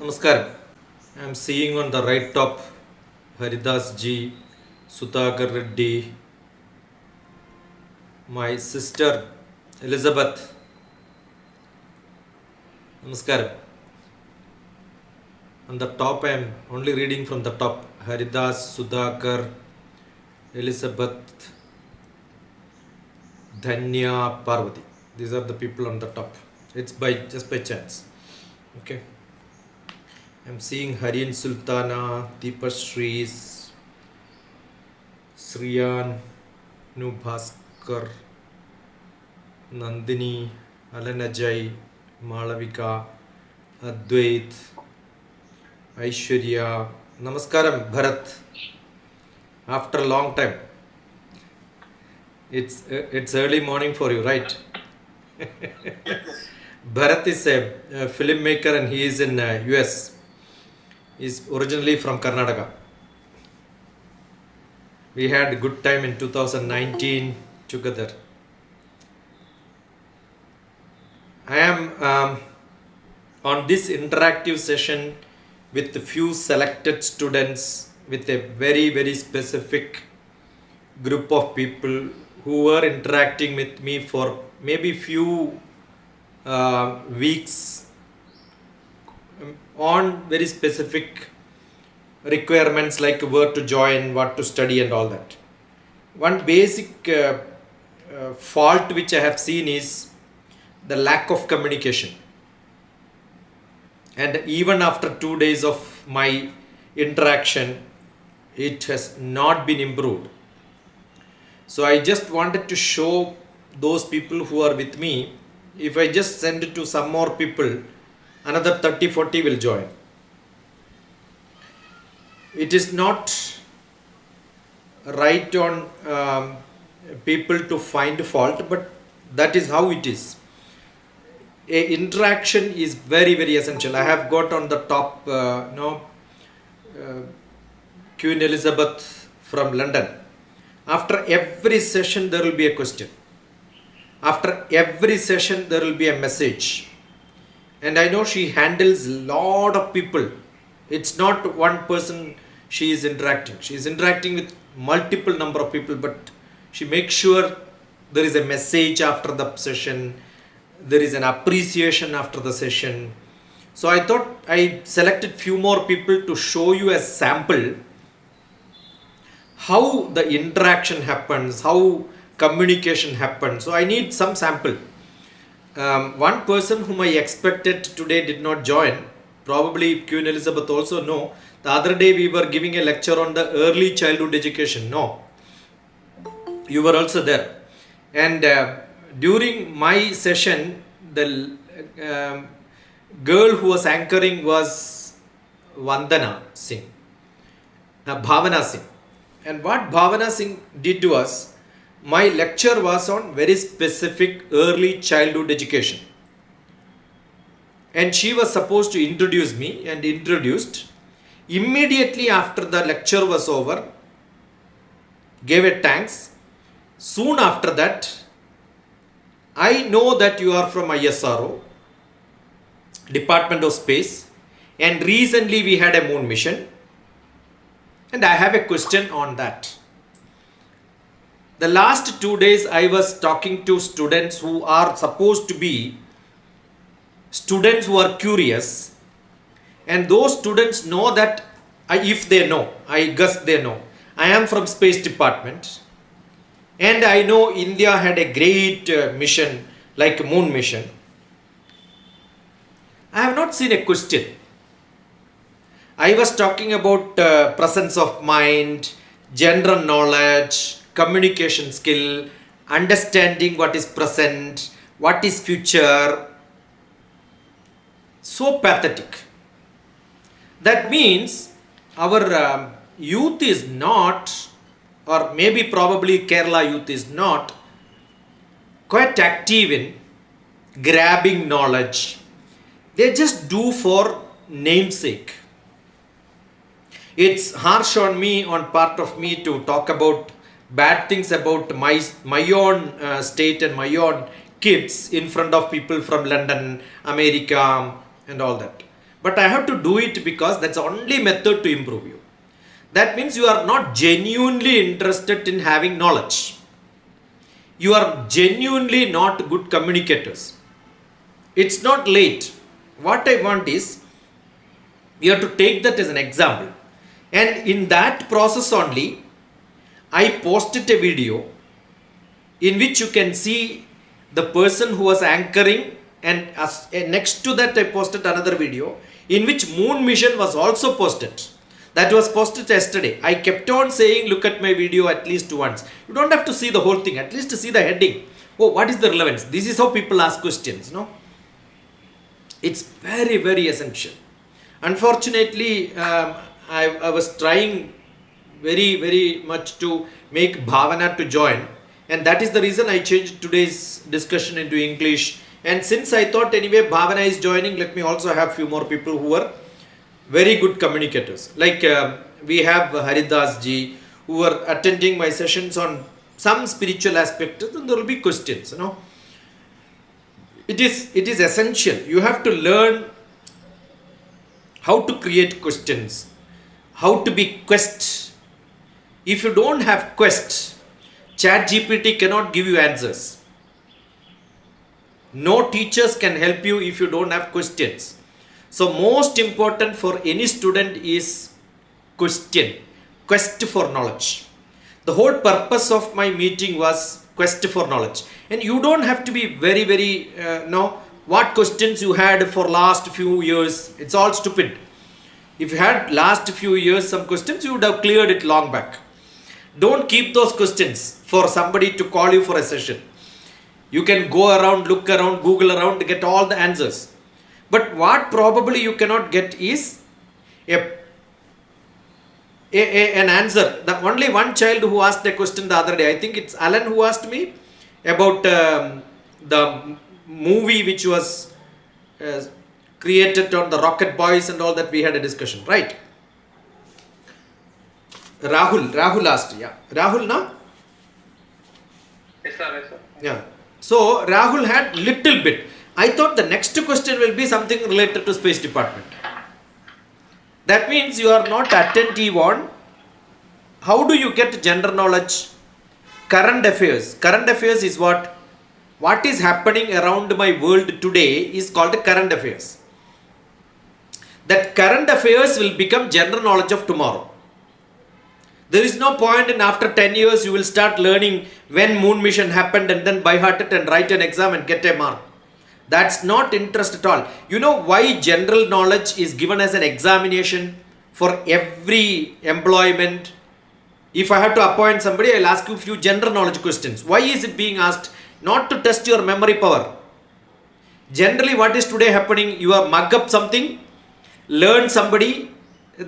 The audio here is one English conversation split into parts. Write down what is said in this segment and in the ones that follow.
Namaskaram. I am seeing on the right top Haridas ji, Sudhakar Reddy, my sister Elizabeth. Namaskaram. On the top I am only reading from the top. Haridas, Sudhakar, Elizabeth, Dhanya, Parvati. These are the people on the top. It's just by chance. Okay. I'm seeing Harian Sultana, Deepashri, Sriyan, Nubhaskar, Nandini, Alanajay, Malavika, Advait, Aishwarya. Namaskaram, Bharath. After a long time. It's early morning for you, right? Bharath is a filmmaker and he is in US. Is originally from Karnataka. We had a good time in 2019 together. I am on this interactive session with a few selected students with a very specific group of people who were interacting with me for maybe few weeks on very specific requirements like where to join, what to study and all that. One basic fault which I have seen is the lack of communication. And even after 2 days of my interaction, it has not been improved. So I just wanted to show those people who are with me, if I just send it to some more people, another 30-40 will join. It is not right on people to find fault, but that is how it is. Interaction is very essential. I have got on the top Queen Elizabeth from London. After every session there will be a question. After every session there will be a message. And I know she handles a lot of people. It's not one person she is interacting. She is interacting with multiple number of people, but she makes sure there is a message after the session. There is an appreciation after the session. So I thought I selected few more people to show you a sample how the interaction happens, how communication happens. So I need some sample. One person whom I expected today did not join. Probably Queen Elizabeth also no. The other day we were giving a lecture on the early childhood education. No. You were also there. And during my session, the girl who was anchoring was Vandana Singh. Bhavana Singh. And what Bhavana Singh did was, my lecture was on very specific early childhood education. And she was supposed to introduce me and introduced. Immediately after the lecture was over, gave a thanks. Soon after that, I know that you are from ISRO, Department of Space, and recently we had a moon mission. And I have a question on that. The last 2 days I was talking to students who are supposed to be students who are curious, and those students know that, if they know, I guess they know, I am from Space Department and I know India had a great mission like moon mission. I have not seen a question. I was talking about presence of mind, general knowledge, communication skill, understanding what is present, what is future. So pathetic. That means our youth is not, or maybe probably Kerala youth is not quite active in grabbing knowledge. They just do for namesake. It's harsh on me, on part of me, to talk about bad things about my own state and my own kids in front of people from London, America and all that. but I have to do it because that's the only method to improve you. That means you are not genuinely interested in having knowledge. You are genuinely not good communicators. It's not late. What I want is, you have to take that as an example. And in that process only, I posted a video in which you can see the person who was anchoring, and next to that I posted another video in which moon mission was also posted. That was posted yesterday. I kept on saying, look at my video at least once. You don't have to see the whole thing, at least to see the heading. Oh, what is the relevance? This is how people ask questions, no? It's very, very essential. Unfortunately, I was trying very, very much to make Bhavana to join, and that is the reason I changed today's discussion into English. And since I thought anyway Bhavana is joining, let me also have few more people who are very good communicators. Like we have Haridas ji, who are attending my sessions on some spiritual aspects, and there will be questions, you know. It is essential. You have to learn how to create questions, how to be quest. If you don't have quest, ChatGPT cannot give you answers. No teachers can help you if you don't have questions. So most important for any student is question, quest for knowledge. The whole purpose of my meeting was quest for knowledge. And you don't have to be very, very, know what questions you had for last few years. It's all stupid. If you had last few years some questions, you would have cleared it long back. Don't keep those questions for somebody to call you for a session. You can go around, look around, Google around to get all the answers. But what probably you cannot get is an answer. The only one child who asked a question the other day, I think it's Alan who asked me about the movie which was created on the Rocket Boys and all that. We had a discussion, right? Rahul asked, yeah. Rahul, na? Yes, sir. Yes, sir. Yeah. So Rahul had little bit. I thought the next question will be something related to space department. That means you are not attentive on how do you get general knowledge, current affairs. Current affairs is what? What is happening around my world today is called current affairs. That current affairs will become general knowledge of tomorrow. There is no point in after 10 years you will start learning when moon mission happened and then by heart it and write an exam and get a mark. That's not interest at all. You know why general knowledge is given as an examination for every employment? If I have to appoint somebody, I'll ask you a few general knowledge questions. Why is it being asked? Not to test your memory power. Generally, what is today happening? You are mug up something, learn somebody,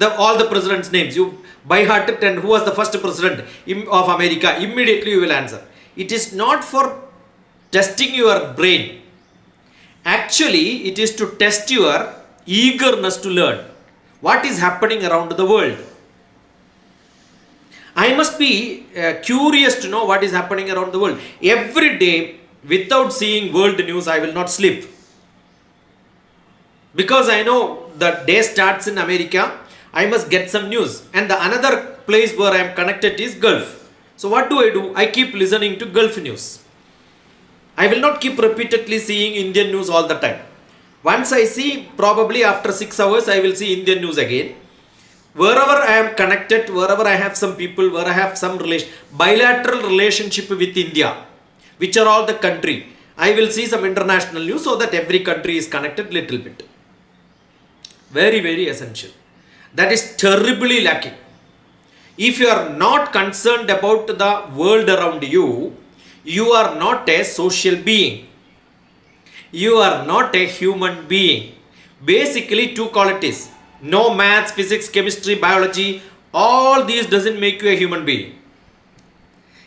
all the president's names. You by heart it and who was the first president of America. Immediately you will answer. It is not for testing your brain. Actually, it is to test your eagerness to learn what is happening around the world. I must be curious to know what is happening around the world. Every day, without seeing world news, I will not sleep. Because I know the day starts in America, I must get some news. And the another place where I am connected is Gulf. So what do? I keep listening to Gulf news. I will not keep repeatedly seeing Indian news all the time. Once I see, probably after 6 hours, I will see Indian news again. Wherever I am connected, wherever I have some people, where I have some bilateral relationship with India, which are all the country, I will see some international news so that every country is connected little bit. Very, very essential. That is terribly lacking. If you are not concerned about the world around you, you are not a social being. You are not a human being. Basically, two qualities. No maths, physics, chemistry, biology, all these doesn't make you a human being.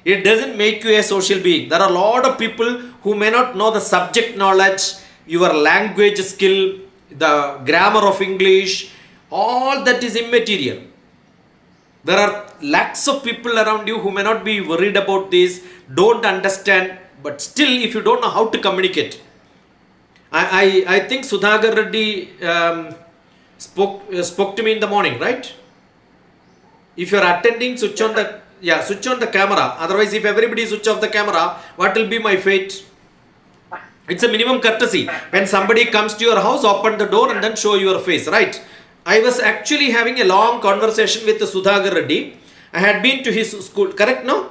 It doesn't make you a social being. There are a lot of people who may not know the subject knowledge, your language skill, the grammar of English, all that is immaterial. There are lakhs of people around you who may not be worried about this, don't understand, but still if you don't know how to communicate. I think Sudhagar Reddy spoke to me in the morning, right? If you are attending, switch on the switch on the camera. Otherwise, if everybody switch off the camera, what will be my fate? It's a minimum courtesy. When somebody comes to your house, open the door and then show your face, right? I was actually having a long conversation with Sudhagar Reddy. I had been to his school, correct now?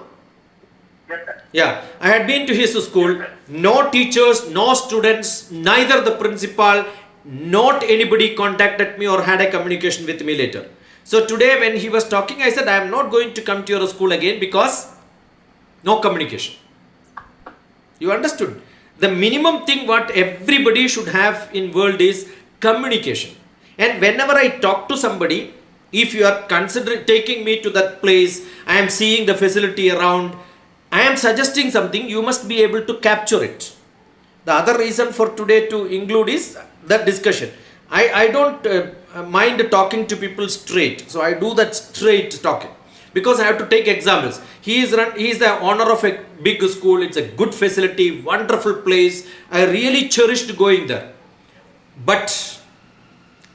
Yeah, I had been to his school. No teachers, no students, neither the principal, not anybody contacted me or had a communication with me later. So today when he was talking, I said, I am not going to come to your school again because no communication. You understood? The minimum thing what everybody should have in world is communication. And whenever I talk to somebody, if you are considering taking me to that place, I am seeing the facility around, I am suggesting something, you must be able to capture it. The other reason for today to include is that discussion. I don't mind talking to people straight. So I do that straight talking. Because I have to take examples. He is the owner of a big school. It's a good facility, wonderful place. I really cherished going there. But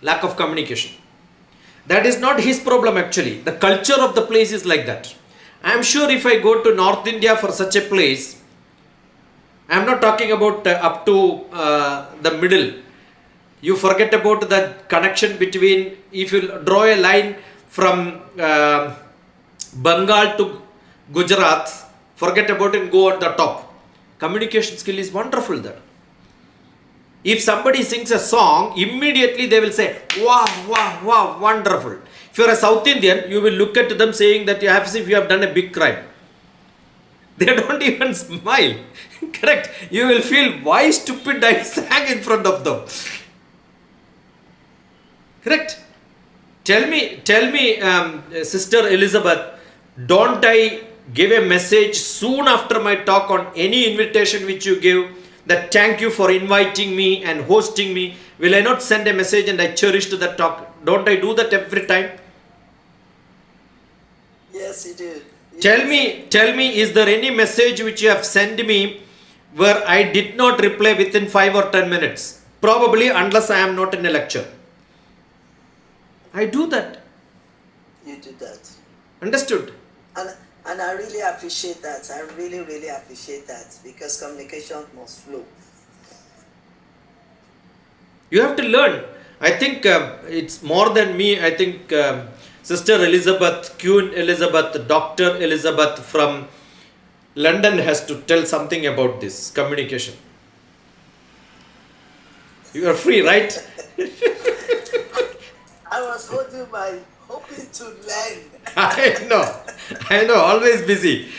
lack of communication. That is not his problem actually. The culture of the place is like that. I am sure if I go to North India for such a place, I am not talking about up to the middle. You forget about the connection between, if you draw a line from Bengal to Gujarat, forget about it and go at the top. Communication skill is wonderful there. If somebody sings a song, immediately they will say, wow, wow, wow, wonderful. If you are a South Indian, you will look at them saying that you have, as if you have done a big crime. They don't even smile. Correct? You will feel, why stupid I sang in front of them. Correct? Tell me, Sister Elizabeth, don't I give a message soon after my talk on any invitation which you give, that thank you for inviting me and hosting me? Will I not send a message and I cherish that talk? Don't I do that every time? Yes, you do. Tell me, is there any message which you have sent me where I did not reply within 5 or 10 minutes? Probably, unless I am not in a lecture. I do that. You do that. Understood? And I really appreciate that. I really, really appreciate that, because communication must flow. You have to learn. I think it's more than me. I think Sister Elizabeth, Queen Elizabeth, Dr. Elizabeth from London has to tell something about this communication. You are free, right? I was hoping to learn. I know, always busy.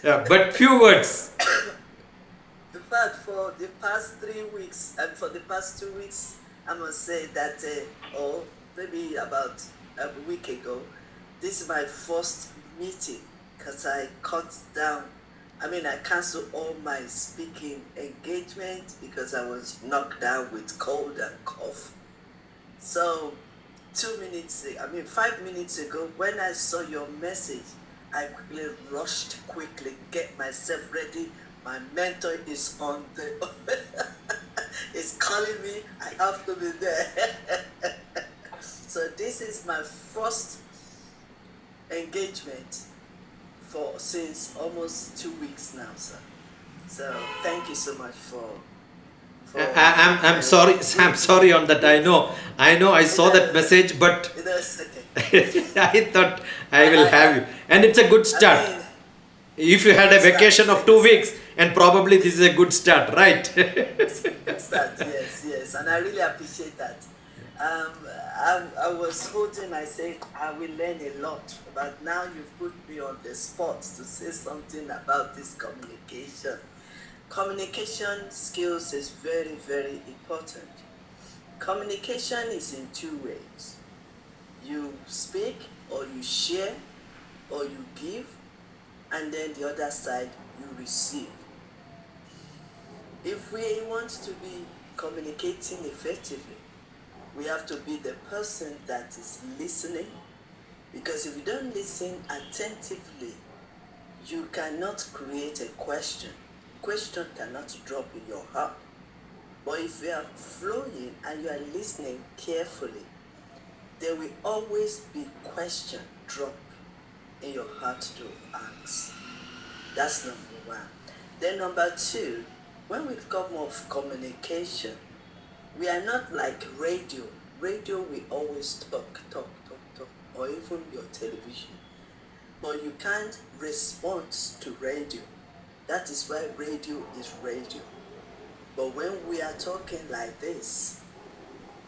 Yeah, but few words. In fact, for the past 3 weeks and for the past 2 weeks, I must say that, or maybe about a week ago, this is my first meeting, because I canceled all my speaking engagement because I was knocked down with cold and cough. So 5 minutes ago, when I saw your message, I quickly get myself ready. My mentor is on the is calling me. I have to be there. So this is my first engagement since almost 2 weeks now, sir. So thank you so much for I'm sorry. I'm sorry on that. I know. I saw that message, but I thought I will have you, and it's a good start. If you had a vacation of 2 weeks, and probably this is a good start, right? Yes, and I really appreciate that. I was holding myself, I will learn a lot, but now you've put me on the spot to say something about this communication. Communication skills is very, very important. Communication is in 2 ways. You speak, or you share, or you give, and then the other side, you receive. If we want to be communicating effectively, we have to be the person that is listening, because if you don't listen attentively, you cannot create a question. Question cannot drop in your heart. But if you are flowing and you are listening carefully, there will always be question drop in your heart to ask. That's number one. Then number two, when we come of communication, we are not like radio. Radio, we always talk, or even your television. But you can't respond to radio. That is why radio is radio. But when we are talking like this,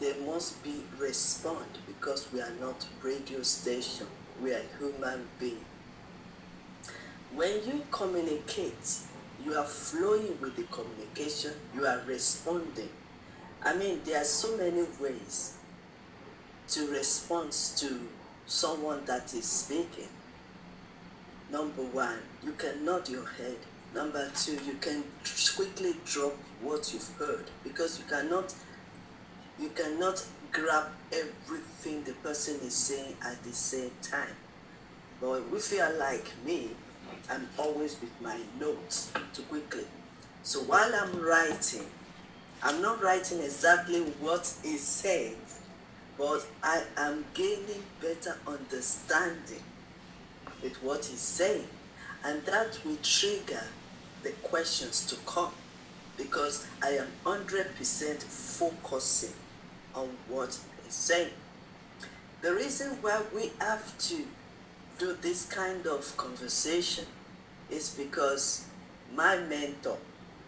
there must be respond, because we are not radio station. We are human being. When you communicate, you are flowing with the communication, you are responding. I mean, there are so many ways to respond to someone that is speaking. Number one, you can nod your head. Number two, you can quickly drop what you've heard, because you cannot grab everything the person is saying at the same time. But if you are like me, I'm always with my notes to quickly. So while I'm writing, I'm not writing exactly what is said, but I am gaining better understanding with what he's saying. And that will trigger the questions to come, because I am 100% focusing on what he's saying. The reason why we have to do this kind of conversation is because my mentor,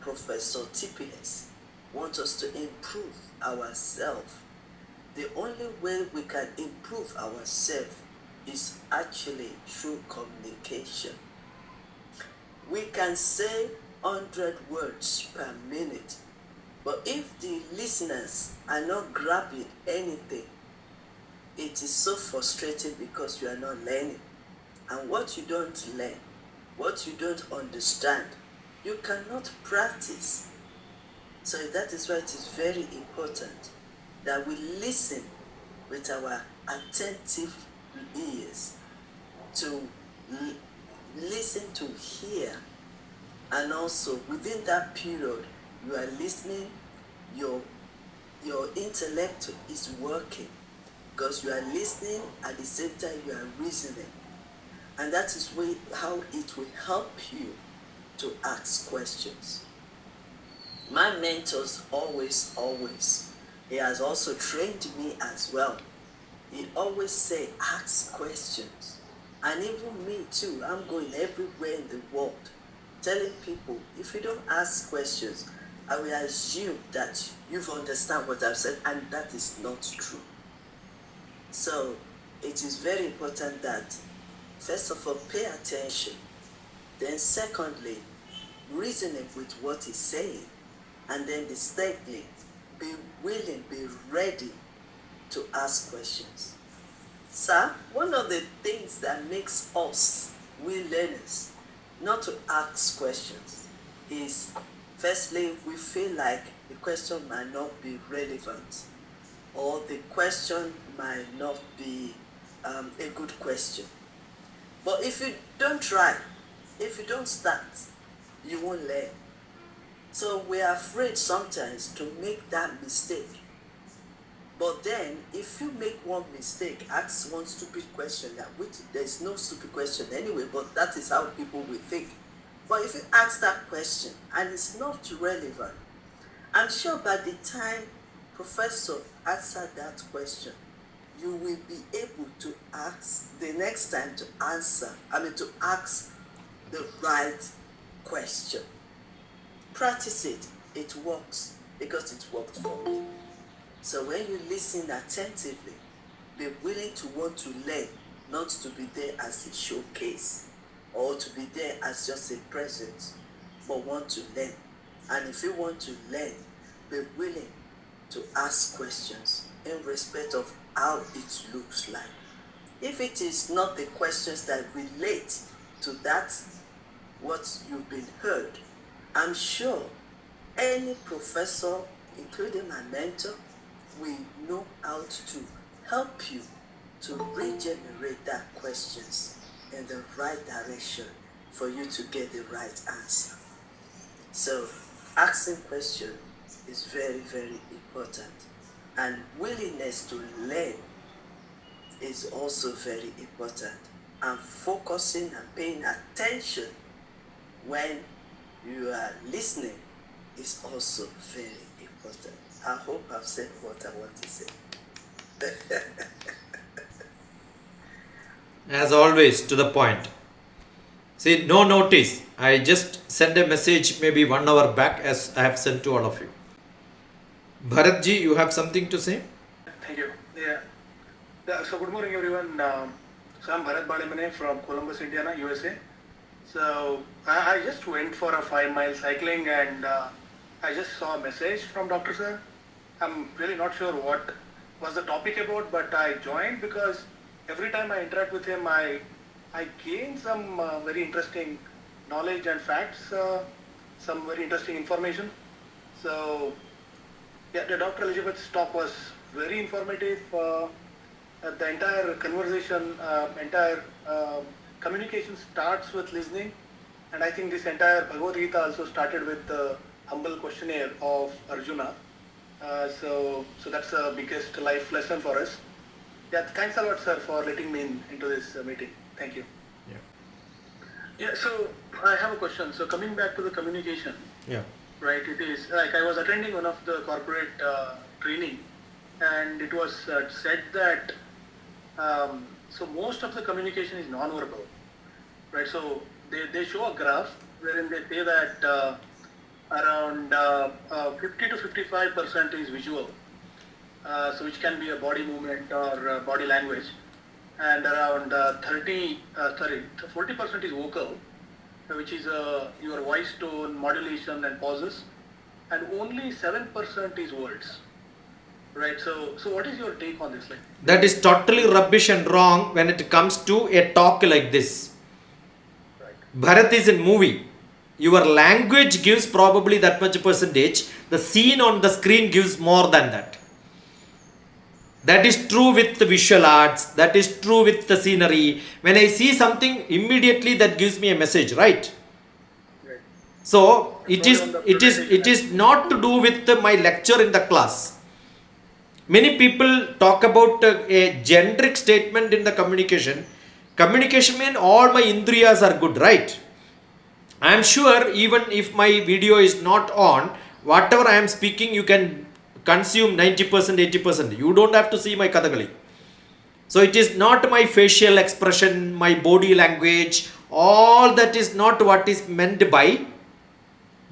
Professor TPS, wants us to improve ourselves. The only way we can improve ourselves is actually through communication. We can say 100 words per minute, but if the listeners are not grabbing anything, it is so frustrating, because you are not learning. And what you don't learn, what you don't understand, you cannot practice. So that is why it is very important that we listen with our attentive ears, to listen to hear. And also within that period you are listening, your intellect is working, because you are listening at the same time you are reasoning. And that is how it will help you to ask questions. My mentors always, he has also trained me as well. He always say, ask questions. And even me too, I'm going everywhere in the world telling people, if you don't ask questions, I will assume that you've understand what I've said, and that is not true. So it is very important that, first of all, pay attention. Then secondly, reasoning with what he's saying. And then thirdly, be willing, be ready to ask questions. Sir, one of the things that makes us, we learners, not to ask questions is, firstly, we feel like the question might not be relevant, or the question might not be a good question. But if you don't try, if you don't start, you won't learn. So we are afraid sometimes to make that mistake. But then, if you make one mistake, ask one stupid question, which there is no stupid question anyway, but that is how people will think. But if you ask that question and it's not relevant, I'm sure by the time Professor answered that question, you will be able to ask the next time to ask the right question. Practice it. It works, because it worked for me. So when you listen attentively, be willing to want to learn, not to be there as a showcase or to be there as just a presence, but want to learn. And if you want to learn, be willing to ask questions in respect of how it looks like. If it is not the questions that relate to that, what you've been heard, I'm sure any professor, including my mentor, will know how to help you to regenerate that questions in the right direction for you to get the right answer. So asking questions is very, very important. And willingness to learn is also very important. And focusing and paying attention when you are listening is also very important. I hope I've said what I want to say. As always, to the point. See, no notice. I just sent a message maybe 1 hour back, as I have sent to all of you. Bharath ji, you have something to say? Thank you. So good morning, everyone. So I'm Bharath Balimane from Columbus, Indiana, USA. So I just went for a 5-mile cycling, and I just saw a message from Dr. Sir. I'm really not sure what was the topic about, but I joined because every time I interact with him, I gain some very interesting knowledge and facts, some very interesting information. So yeah, the Dr. Elizabeth's talk was very informative. The entire conversation, communication starts with listening, and I think this entire Bhagavad Gita also started with the humble questionnaire of Arjuna. So that's the biggest life lesson for us. Yeah, thanks a lot, sir, for letting me into this meeting. Thank you. Yeah, so I have a question. So coming back to the communication. Yeah. Right, it is like I was attending one of the corporate training, and it was said that so most of the communication is non-verbal, right? So they show a graph wherein they say that around 50 to 55% is visual, so which can be a body movement or body language, and around 40% is vocal, which is your voice tone, modulation and pauses, and only 7% is words, right? So what is your take on this? Like, That is totally rubbish and wrong when it comes to a talk like this. right, Bharath is in movie. Your language gives probably that much percentage. The scene on the screen gives more than that. That is true with the visual arts. That is true with the scenery. When I see something, immediately that gives me a message, right? right, So it It's is not to do with my lecture in the class. Many people talk about a generic statement in the communication. Communication means all my indriyas are good, right? I am sure even if my video is not on, whatever I am speaking, you can consume 90%, 80%. You don't have to see my Kathakali. So it is not my facial expression, my body language, all that is not what is meant by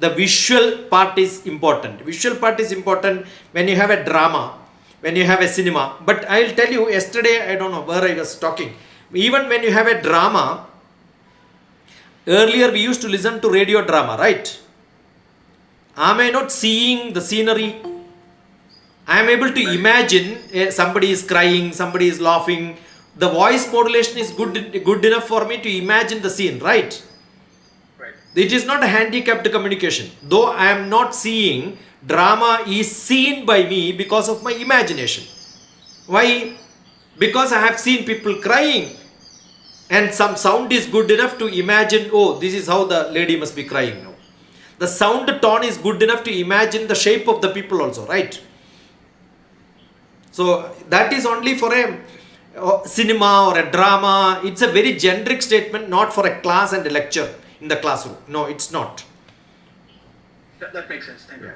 the visual part is important. Visual part is important when you have a drama, when you have a cinema. But I will tell you, yesterday, I don't know where I was talking, even when you have a drama, earlier we used to listen to radio drama, right? Am I not seeing the scenery? I am able to imagine somebody is crying, somebody is laughing. The voice modulation is good enough for me to imagine the scene, right? right, It is not a handicapped communication. Though I am not seeing, drama is seen by me because of my imagination. Why? Because I have seen people crying, and some sound is good enough to imagine, oh, this is how the lady must be crying now. The sound tone is good enough to imagine the shape of the people also, right? So that is only for a cinema or a drama. It's a very generic statement, not for a class and a lecture in the classroom. No, it's not. that makes sense. Thank you.